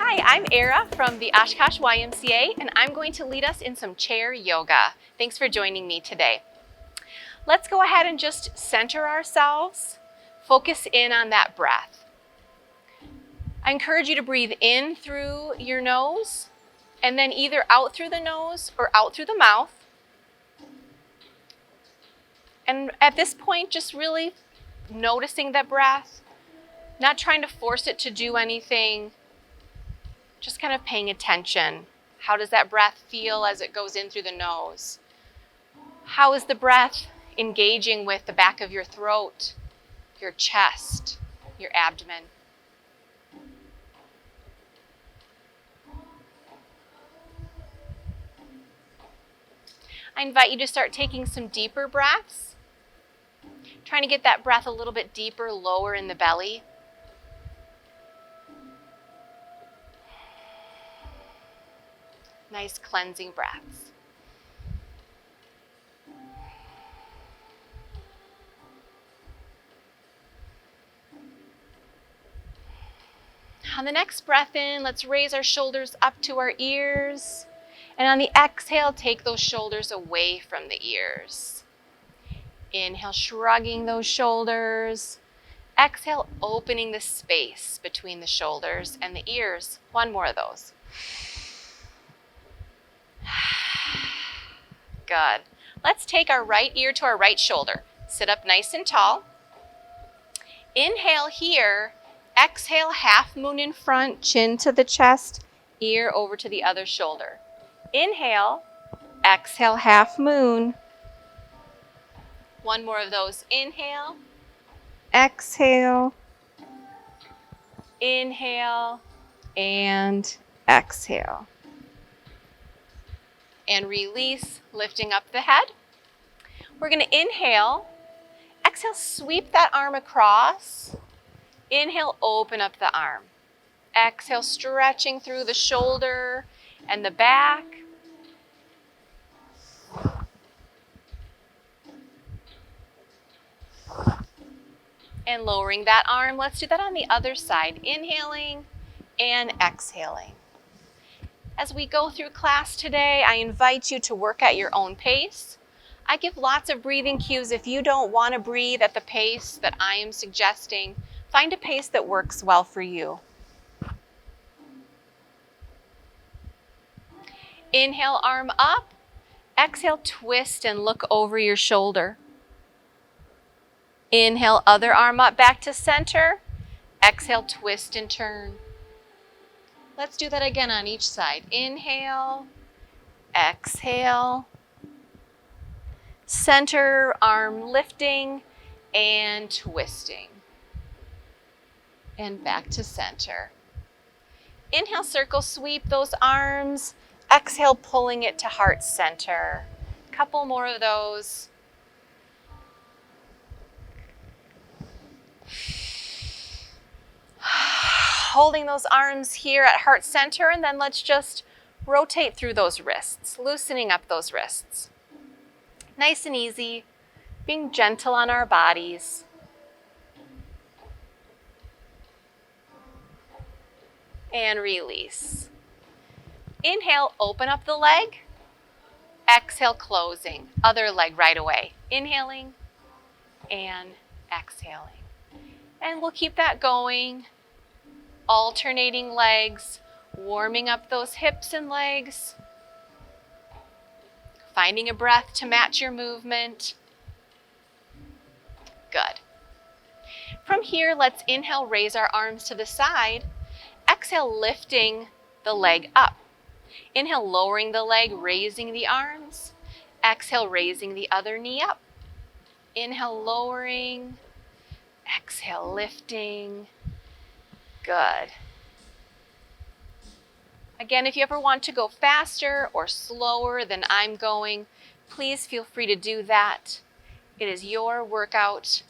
Hi, I'm Errah from the Oshkosh YMCA, and I'm going to lead us in some chair yoga. Thanks for joining me today. Let's go ahead and just center ourselves, focus in on that breath. I encourage you to breathe in through your nose, and then either out through the nose or out through the mouth. And at this point, just really noticing that breath, not trying to force it to do anything, just kind of paying attention. How does that breath feel as it goes in through the nose? How is the breath engaging with the back of your throat, your chest, your abdomen? I invite you to start taking some deeper breaths, trying to get that breath a little bit deeper, lower in the belly. Nice cleansing breaths. On the next breath in, let's raise our shoulders up to our ears. And on the exhale, take those shoulders away from the ears. Inhale, shrugging those shoulders. Exhale, opening the space between the shoulders and the ears. One more of those. Good. Let's take our right ear to our right shoulder. Sit up nice and tall. Inhale here. Exhale, half moon in front, chin to the chest, ear over to the other shoulder. Inhale, exhale, half moon. One more of those. Inhale, exhale, inhale, and exhale. And release, lifting up the head. We're going to inhale, exhale, sweep that arm across. Inhale, open up the arm. Exhale, stretching through the shoulder and the back. And lowering that arm. Let's do that on the other side. Inhaling and exhaling. As we go through class today, I invite you to work at your own pace. I give lots of breathing cues. If you don't want to breathe at the pace that I am suggesting, find a pace that works well for you. Inhale, arm up. Exhale, twist and look over your shoulder. Inhale, other arm up, back to center. Exhale, twist and turn. Let's do that again on each side. Inhale, exhale. Center, arm lifting and twisting. And back to center. Inhale, circle sweep those arms. Exhale, pulling it to heart center. Couple more of those. Holding those arms here at heart center, and then let's just rotate through those wrists, loosening up those wrists. Nice and easy, being gentle on our bodies. And release. Inhale, open up the leg. Exhale, closing. Other leg right away. Inhaling and exhaling. And we'll keep that going. Alternating legs, warming up those hips and legs. Finding a breath to match your movement. Good. From here, let's inhale, raise our arms to the side. Exhale, lifting the leg up. Inhale, lowering the leg, raising the arms. Exhale, raising the other knee up. Inhale, lowering. Exhale, lifting. Good. Again, if you ever want to go faster or slower than I'm going, please feel free to do that. It is your workout.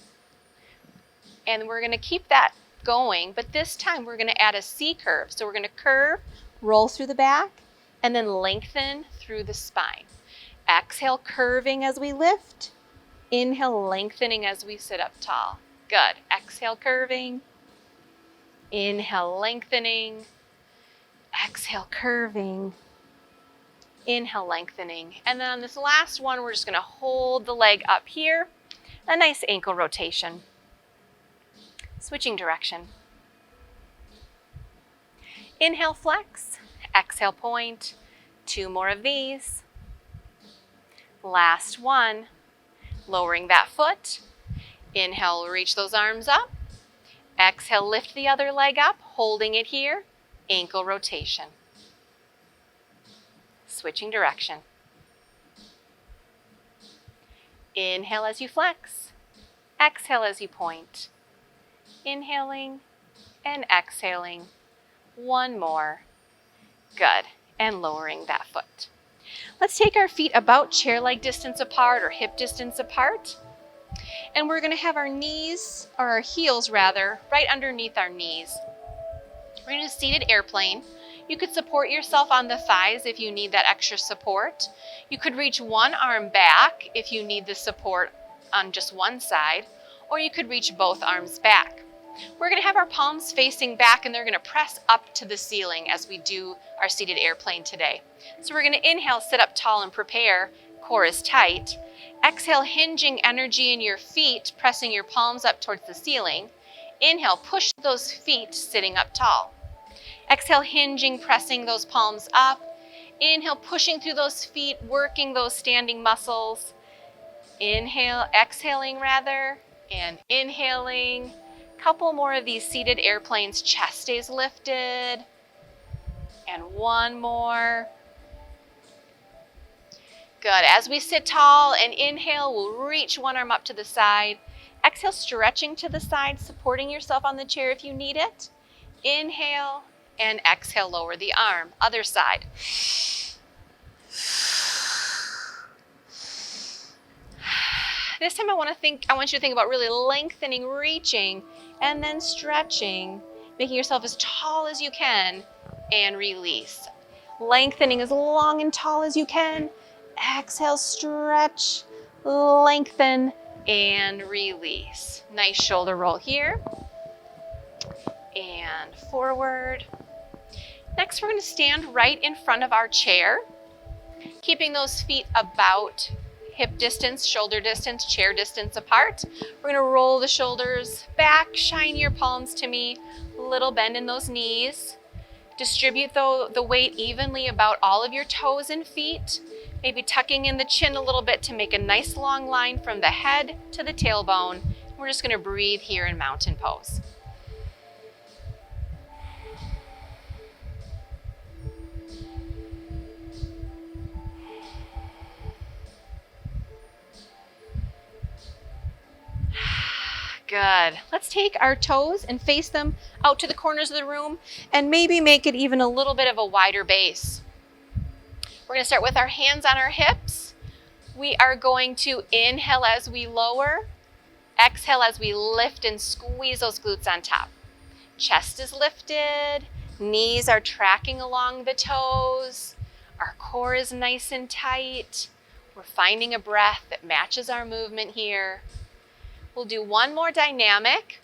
And we're going to keep that going, but this time we're going to add a C curve. So we're going to curve, roll through the back, and then lengthen through the spine. Exhale, curving as we lift. Inhale, lengthening as we sit up tall. Good. Exhale, curving. Inhale, lengthening. Exhale, curving. Inhale, lengthening. And then on this last one, we're just going to hold the leg up here. A nice ankle rotation. Switching direction. Inhale, flex. Exhale, point. 2 more of these. Last one. Lowering that foot. Inhale, reach those arms up. Exhale, lift the other leg up, holding it here. Ankle rotation. Switching direction. Inhale as you flex. Exhale as you point. Inhaling and exhaling. One more. Good. And lowering that foot. Let's take our feet about chair leg distance apart or hip distance apart. And we're going to have our knees, or our heels rather, right underneath our knees. We're going to do seated airplane. You could support yourself on the thighs if you need that extra support. You could reach one arm back if you need the support on just one side, or you could reach both arms back. We're going to have our palms facing back and they're going to press up to the ceiling as we do our seated airplane today. So we're going to inhale, sit up tall and prepare. Core is tight. Exhale, hinging energy in your feet, pressing your palms up towards the ceiling. Inhale, push those feet sitting up tall. Exhale, hinging, pressing those palms up. Inhale, pushing through those feet, working those standing muscles. Inhale, exhaling rather, and inhaling. Couple more of these seated airplanes, chest stays lifted. And one more. Good. As we sit tall and inhale, we'll reach one arm up to the side. Exhale, stretching to the side, supporting yourself on the chair if you need it. Inhale and exhale, lower the arm. Other side. This time I want you to think about really lengthening, reaching, and then stretching, making yourself as tall as you can, and release. Lengthening as long and tall as you can. Exhale, stretch, lengthen, and release. Nice shoulder roll here. And forward. Next, we're going to stand right in front of our chair, keeping those feet about hip distance, shoulder distance, chair distance apart. We're going to roll the shoulders back, shine your palms to me, little bend in those knees. Distribute the weight evenly about all of your toes and feet. Maybe tucking in the chin a little bit to make a nice long line from the head to the tailbone. We're just going to breathe here in mountain pose. Good. Let's take our toes and face them out to the corners of the room and maybe make it even a little bit of a wider base. We're going to start with our hands on our hips. We are going to inhale as we lower, exhale as we lift and squeeze those glutes on top. Chest is lifted, knees are tracking along the toes, our core is nice and tight. We're finding a breath that matches our movement here. We'll do one more dynamic,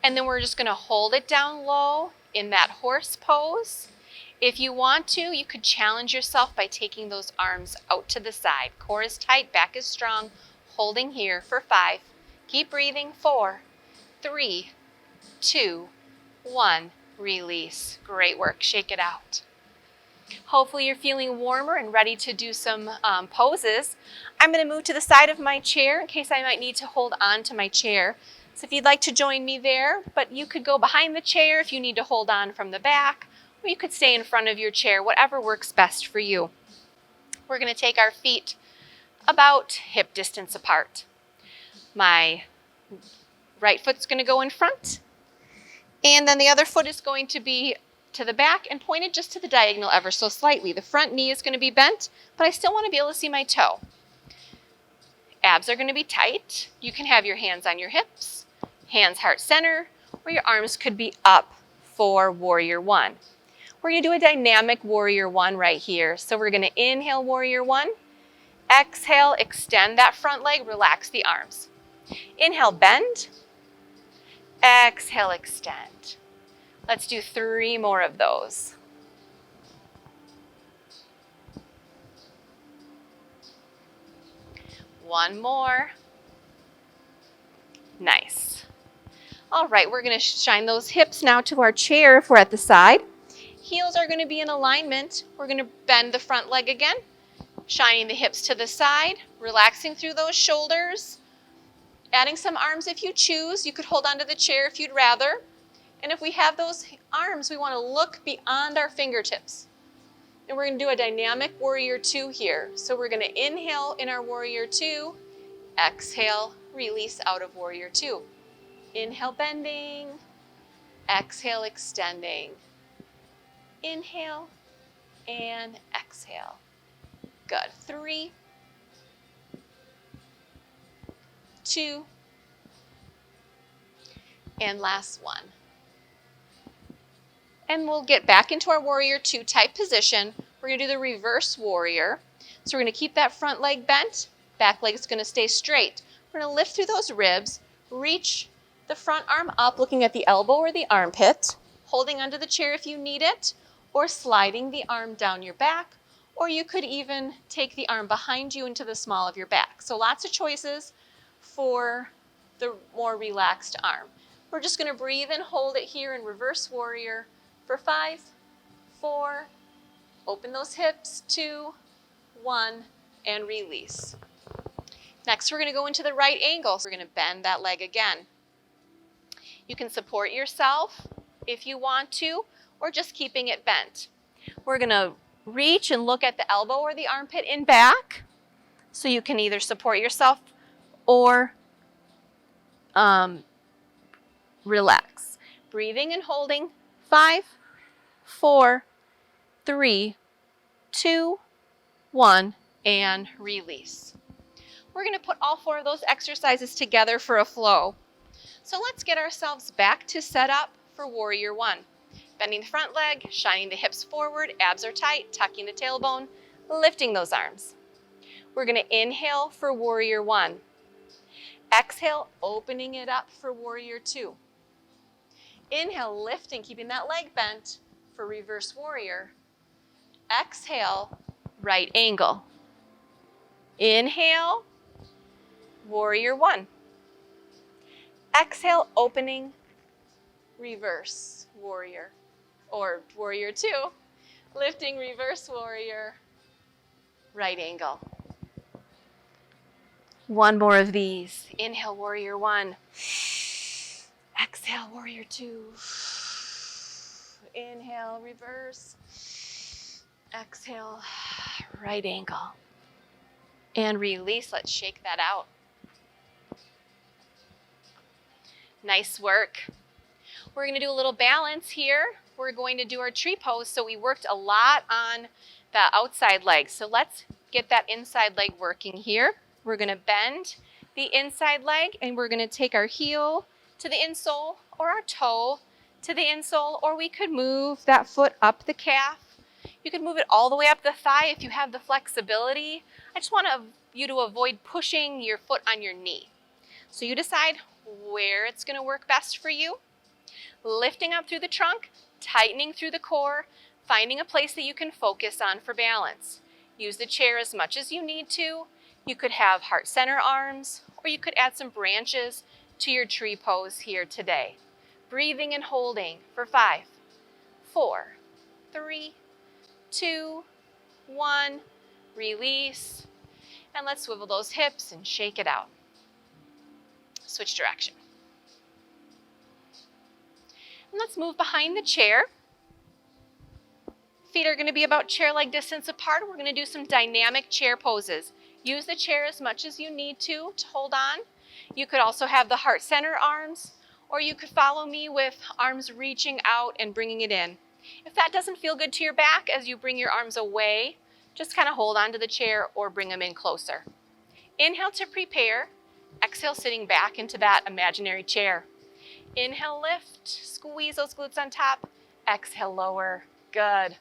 and then we're just going to hold it down low in that horse pose. If you want to, you could challenge yourself by taking those arms out to the side. Core is tight, back is strong. Holding here for 5. Keep breathing. 4, 3, 2, 1. Release. Great work. Shake it out. Hopefully you're feeling warmer and ready to do some poses. I'm going to move to the side of my chair in case I might need to hold on to my chair. So if you'd like to join me there, but you could go behind the chair if you need to hold on from the back, or you could stay in front of your chair, whatever works best for you. We're going to take our feet about hip distance apart. My right foot's going to go in front, and then the other foot is going to be to the back and pointed just to the diagonal ever so slightly. The front knee is going to be bent, but I still want to be able to see my toe. Abs are going to be tight. You can have your hands on your hips, hands heart center, or your arms could be up for warrior 1. We're going to do a dynamic warrior 1 right here. So we're going to inhale warrior 1, exhale, extend that front leg, relax the arms. Inhale, bend, exhale, extend. Let's do 3 more of those. One more. Nice. All right, we're going to shine those hips now to our chair if we're at the side. Heels are going to be in alignment. We're going to bend the front leg again, shining the hips to the side, relaxing through those shoulders, adding some arms if you choose. You could hold onto the chair if you'd rather. And if we have those arms, we want to look beyond our fingertips. And we're going to do a dynamic warrior two here. So we're going to inhale in our warrior two, exhale, release out of warrior two. Inhale, bending, exhale, extending. Inhale and exhale. Good. 3, 2, and last one. And we'll get back into our warrior two type position. We're going to do the reverse warrior. So we're going to keep that front leg bent. Back leg is going to stay straight. We're going to lift through those ribs, reach the front arm up, looking at the elbow or the armpit, holding onto the chair if you need it, or sliding the arm down your back, or you could even take the arm behind you into the small of your back. So lots of choices for the more relaxed arm. We're just going to breathe and hold it here in reverse warrior for 5, 4, open those hips, 2, 1, and release. Next, we're going to go into the right angle. So we're going to bend that leg again. You can support yourself if you want to, or just keeping it bent. We're going to reach and look at the elbow or the armpit in back. So you can either support yourself or relax. Breathing and holding. 5, 4, 3, 2, 1, and release. We're going to put all 4 of those exercises together for a flow. So let's get ourselves back to set up for warrior one. Bending the front leg, shining the hips forward, abs are tight, tucking the tailbone, lifting those arms. We're going to inhale for warrior one. Exhale, opening it up for warrior two. Inhale, lifting, keeping that leg bent for reverse warrior. Exhale, right angle. Inhale, warrior one. Exhale, opening, reverse warrior, or warrior two. Lifting, reverse warrior, right angle. One more of these. Inhale, warrior one. Exhale, warrior two. Inhale, reverse. Exhale, right angle. And release. Let's shake that out. Nice work. We're going to do a little balance here. We're going to do our tree pose. So we worked a lot on the outside leg. So let's get that inside leg working here. We're going to bend the inside leg, and we're going to take our heel to the insole or our toe to the insole, or we could move that foot up the calf. You could move it all the way up the thigh if you have the flexibility. I just want you to avoid pushing your foot on your knee. So you decide where it's going to work best for you. Lifting up through the trunk, tightening through the core, finding a place that you can focus on for balance. Use the chair as much as you need to. You could have heart center arms, or you could add some branches to your tree pose here today. Breathing and holding for 5, 4, 3, 2, 1. Release. And let's swivel those hips and shake it out. Switch direction. And let's move behind the chair. Feet are going to be about chair leg distance apart. We're going to do some dynamic chair poses. Use the chair as much as you need to hold on. You could also have the heart center arms, or you could follow me with arms reaching out and bringing it in. If that doesn't feel good to your back as you bring your arms away, just kind of hold on to the chair or bring them in closer. Inhale to prepare. Exhale, sitting back into that imaginary chair. Inhale, lift, squeeze those glutes on top. Exhale, lower. Good.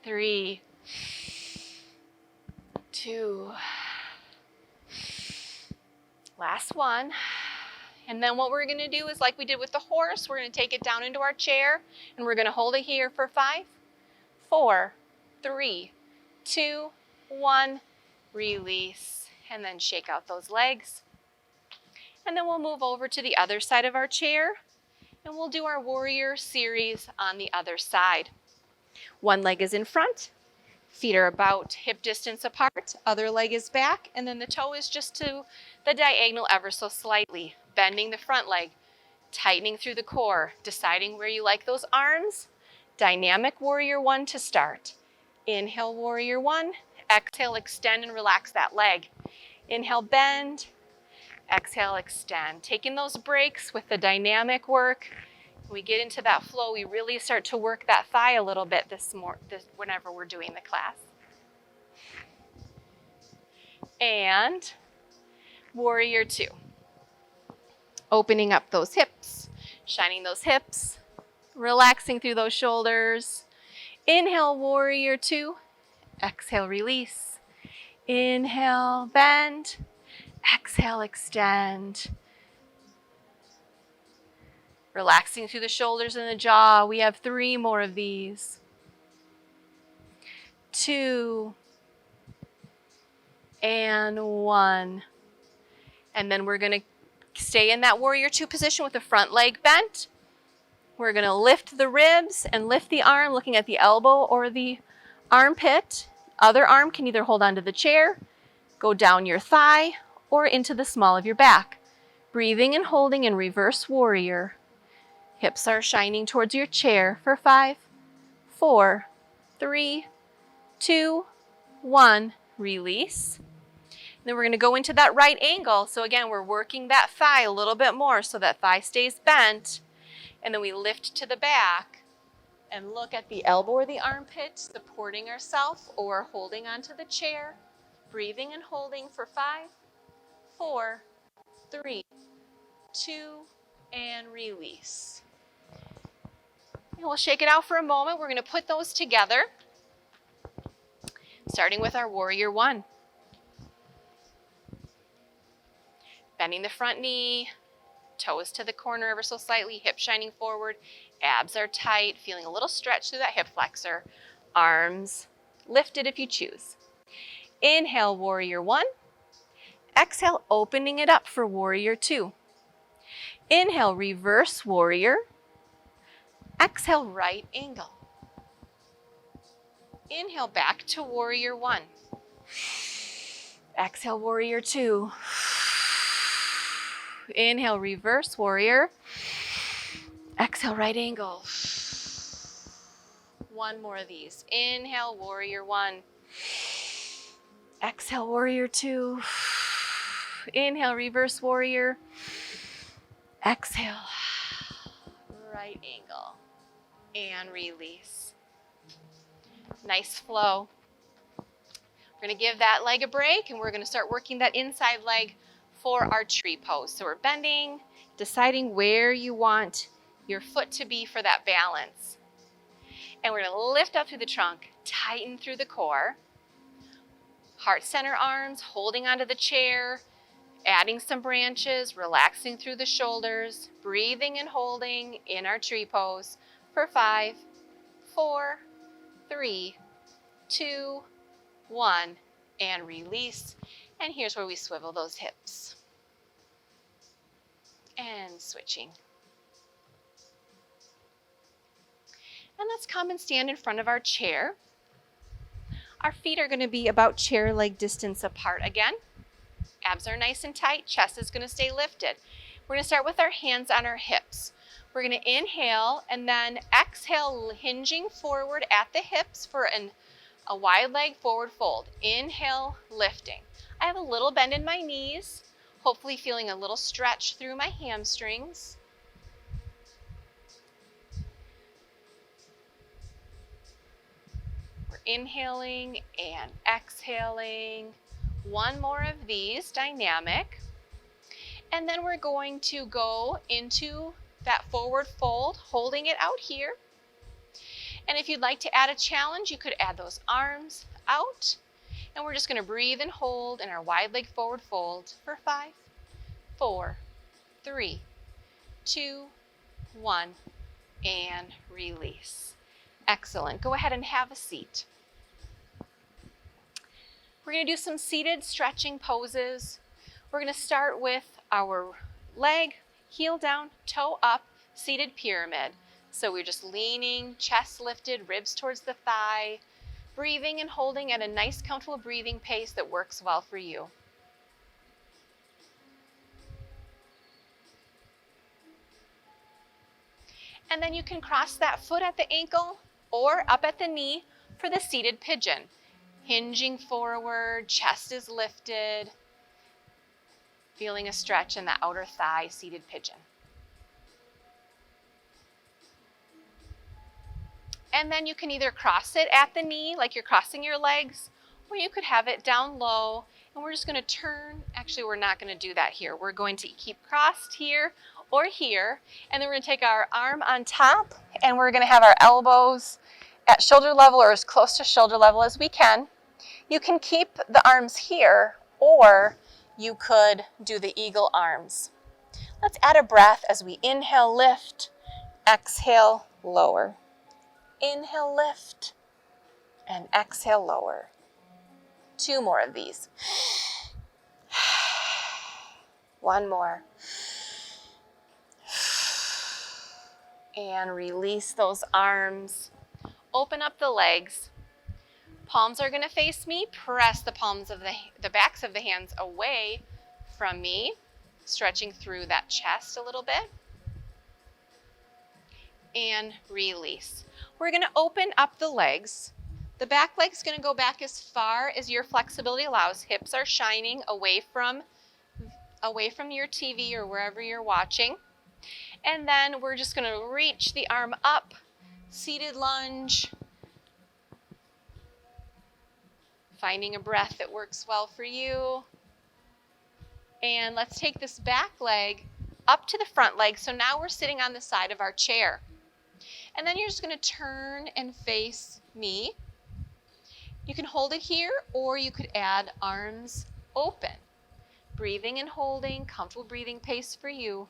3, 2. Last one. And then what we're going to do is like we did with the horse, we're going to take it down into our chair, and we're going to hold it here for 5, 4, 3, 2, 1, release, and then shake out those legs. And then we'll move over to the other side of our chair, and we'll do our warrior series on the other side. One leg is in front, feet are about hip distance apart, other leg is back, and then the toe is just to the diagonal ever so slightly, bending the front leg, tightening through the core, deciding where you like those arms. Dynamic warrior 1 to start. Inhale, warrior 1. Exhale, extend and relax that leg. Inhale, bend. Exhale, extend. Taking those breaks with the dynamic work. When we get into that flow, we really start to work that thigh a little bit whenever we're doing the class. And warrior 2. Opening up those hips, shining those hips, relaxing through those shoulders. Inhale, warrior 2. Exhale, release. Inhale, bend. Exhale, extend. Relaxing through the shoulders and the jaw. We have 3 more of these. 2 and 1. And then we're going to stay in that warrior 2 position with the front leg bent. We're going to lift the ribs and lift the arm, looking at the elbow or the armpit. Other arm can either hold onto the chair, go down your thigh, or into the small of your back. Breathing and holding in reverse warrior. Hips are shining towards your chair for 5, 4, 3, 2, 1. Release. Then we're going to go into that right angle. So again, we're working that thigh a little bit more so that thigh stays bent. And then we lift to the back and look at the elbow or the armpit, supporting ourselves or holding onto the chair. Breathing and holding for 5, 4, 3, 2, and release. And we'll shake it out for a moment. We're going to put those together, starting with our warrior 1. Bending the front knee, toes to the corner ever so slightly, hips shining forward, abs are tight, feeling a little stretch through that hip flexor, arms lifted if you choose. Inhale, warrior 1. Exhale, opening it up for warrior 2. Inhale, reverse warrior. Exhale, right angle. Inhale, back to warrior 1. Exhale, warrior 2. Inhale, reverse warrior. Exhale, right angle. 1 more of these. Inhale, warrior 1. Exhale, warrior 2. Inhale, reverse warrior. Exhale, right angle. And release. Nice flow. We're going to give that leg a break, and we're going to start working that inside leg for our tree pose. So we're bending, deciding where you want your foot to be for that balance. And we're going to lift up through the trunk, tighten through the core. Heart center arms, holding onto the chair, adding some branches, relaxing through the shoulders, breathing and holding in our tree pose for 5, 4, 3, 2, 1, and release. And here's where we swivel those hips. And switching. And let's come and stand in front of our chair. Our feet are going to be about chair leg distance apart again. Abs are nice and tight, chest is going to stay lifted. We're going to start with our hands on our hips. We're going to inhale and then exhale, hinging forward at the hips for a wide leg forward fold. Inhale, lifting. I have a little bend in my knees, hopefully feeling a little stretch through my hamstrings. We're inhaling and exhaling. 1 more of these, dynamic. And then we're going to go into that forward fold, holding it out here. And if you'd like to add a challenge, you could add those arms out. And we're just going to breathe and hold in our wide leg forward fold for 5, 4, 3, 2, 1, and release. Excellent. Go ahead and have a seat. We're going to do some seated stretching poses. We're going to start with our leg, heel down, toe up, seated pyramid. So we're just leaning, chest lifted, ribs towards the thigh, breathing and holding at a nice, comfortable breathing pace that works well for you. And then you can cross that foot at the ankle or up at the knee for the seated pigeon. Hinging forward, chest is lifted, feeling a stretch in the outer thigh, seated pigeon. And then you can either cross it at the knee, like you're crossing your legs, or you could have it down low. And we're just going to turn. Actually, we're not going to do that here. We're going to keep crossed here or here. And then we're going to take our arm on top, and we're going to have our elbows at shoulder level or as close to shoulder level as we can. You can keep the arms here, or you could do the eagle arms. Let's add a breath as we inhale, lift, exhale, lower. Inhale, lift, and exhale, lower. 2 more of these. 1 more. And release those arms. Open up the legs. Palms are going to face me. Press the palms of the backs of the hands away from me, stretching through that chest a little bit. And release. We're going to open up the legs. The back leg's going to go back as far as your flexibility allows. Hips are shining away from your TV or wherever you're watching. And then we're just going to reach the arm up, seated lunge. Finding a breath that works well for you. And let's take this back leg up to the front leg. So now we're sitting on the side of our chair. And then you're just going to turn and face me. You can hold it here, or you could add arms open. Breathing and holding, comfortable breathing pace for you.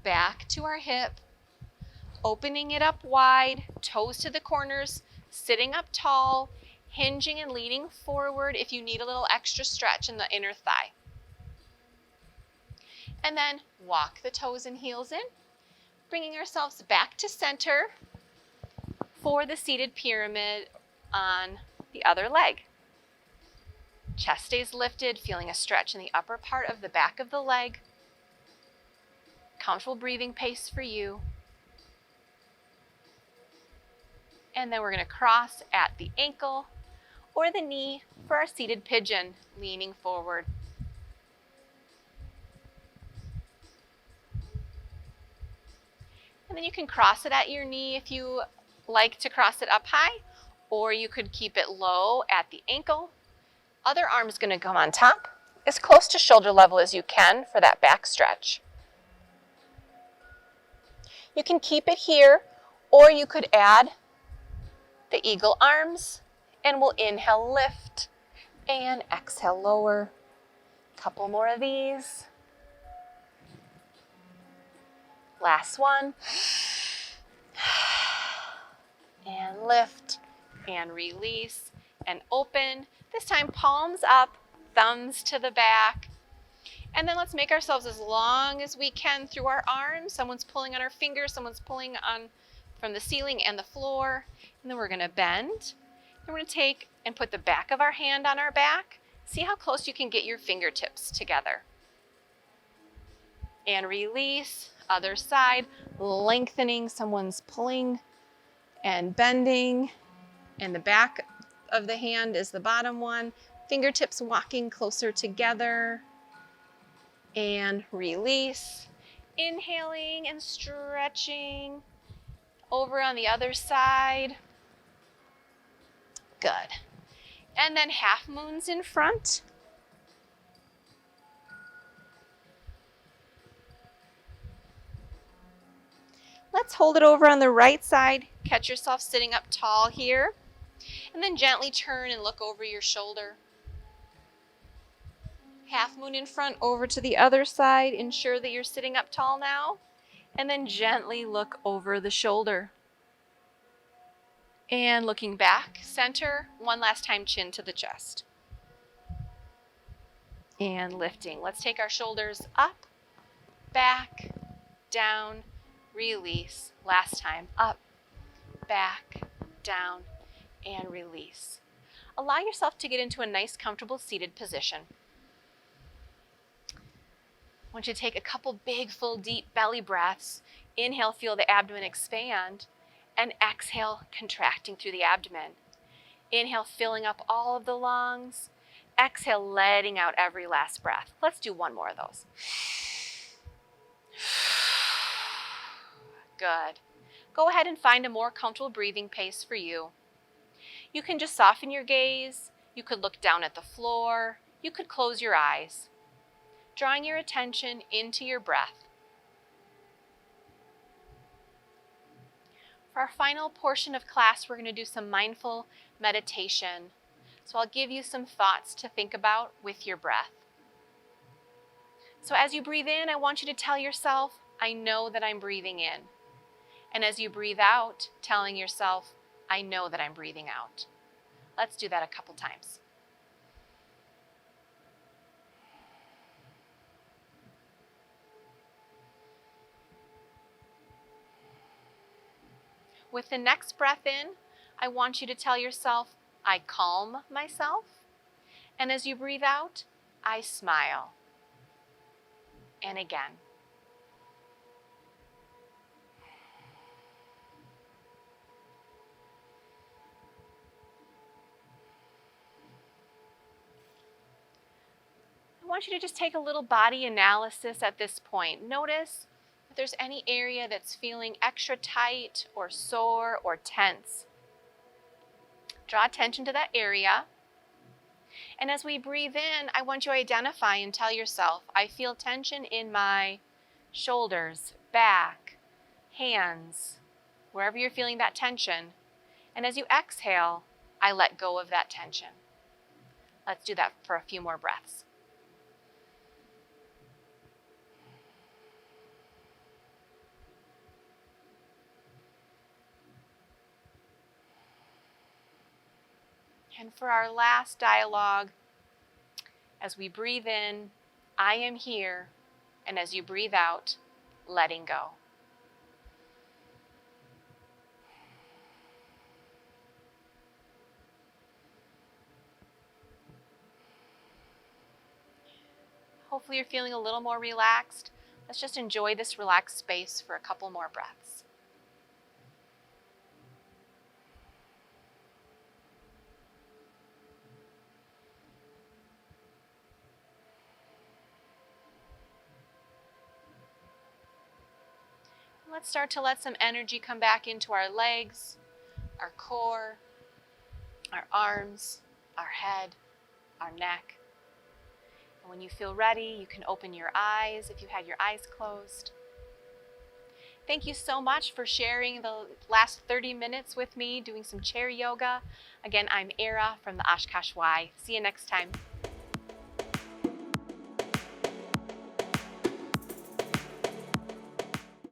Back to our hip. Opening it up wide, toes to the corners, sitting up tall, hinging and leaning forward if you need a little extra stretch in the inner thigh. And then walk the toes and heels in, bringing ourselves back to center for the seated pyramid on the other leg. Chest stays lifted, feeling a stretch in the upper part of the back of the leg. Comfortable breathing pace for you. And then we're going to cross at the ankle or the knee for our seated pigeon, leaning forward. And then you can cross it at your knee if you like to cross it up high, or you could keep it low at the ankle. Other arm's going to come on top, as close to shoulder level as you can for that back stretch. You can keep it here, or you could add the eagle arms, and we'll inhale, lift, and exhale, lower. Couple more of these. Last one. And lift, and release, and open. This time, palms up, thumbs to the back. And then let's make ourselves as long as we can through our arms. Someone's pulling on our fingers, someone's pulling on from the ceiling and the floor. And then we're going to bend. And we're going to take and put the back of our hand on our back. See how close you can get your fingertips together. And release. Other side, lengthening. Someone's pulling and bending. And the back of the hand is the bottom one. Fingertips walking closer together. And release. Inhaling and stretching. Over on the other side. Good. And then half moons in front. Let's hold it over on the right side. Catch yourself sitting up tall here. And then gently turn and look over your shoulder. Half moon in front over to the other side. Ensure that you're sitting up tall now. And then gently look over the shoulder. And looking back, center. One last time, chin to the chest. and lifting. Let's take our shoulders up, back, down, release. Last time, up, back, down, and release. Allow yourself to get into a nice, comfortable seated position. I want you to take a couple big, full, deep belly breaths. Inhale, feel the abdomen expand, and exhale, contracting through the abdomen. Inhale, filling up all of the lungs. Exhale, letting out every last breath. Let's do one more of those. Good. Go ahead and find a more comfortable breathing pace for you. You can just soften your gaze. You could look down at the floor. You could close your eyes, drawing your attention into your breath. For our final portion of class, we're going to do some mindful meditation. So I'll give you some thoughts to think about with your breath. So as you breathe in, I want you to tell yourself, I know that I'm breathing in. And as you breathe out, telling yourself, I know that I'm breathing out. Let's do that a couple times. With the next breath in, I want you to tell yourself, I calm myself. And as you breathe out, I smile. And again. I want you to just take a little body analysis at this point. Notice if there's any area that's feeling extra tight or sore or tense. Draw attention to that area. And as we breathe in, I want you to identify and tell yourself, I feel tension in my shoulders, back, hands, wherever you're feeling that tension. And as you exhale, I let go of that tension. Let's do that for a few more breaths. And for our last dialogue, as we breathe in, I am here, and as you breathe out, letting go. Hopefully you're feeling a little more relaxed. Let's just enjoy this relaxed space for a couple more breaths. Let's start to let some energy come back into our legs, our core, our arms, our head, our neck. And when you feel ready, you can open your eyes if you had your eyes closed. Thank you so much for sharing the last 30 minutes with me doing some chair yoga. Again, I'm Errah from the Oshkosh Y. See you next time.